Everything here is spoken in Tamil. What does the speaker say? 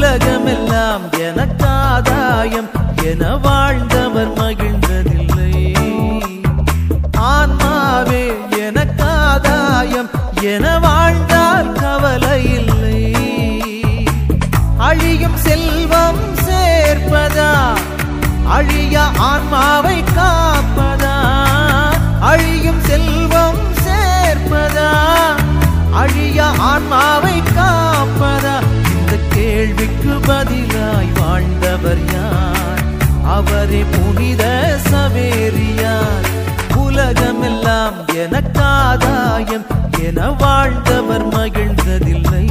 உலகமெல்லாம் எனக்காதாயம் என வாழ்ந்தவர் மகிழ்ந்ததில்லை. ஆன்மாவே எனக்காதாயம் என வாழ்ந்தால் கவலை இல்லை. அழியும் செல்வம் சேர்ப்பதா அழிய ஆன்மாவை காப்பதா? அழியும் செல்வம் சேர்ப்பதா அழிய ஆன்மாவை காப்பதா? இந்த கேள்விக்கு பதிலாய் வாழ்ந்தவர் யார்? அவரே புனித சவேரியார். உலகமெல்லாம் எனக்காதாயம் என வாழ்ந்தவர் மகிழ்ந்ததில்லை.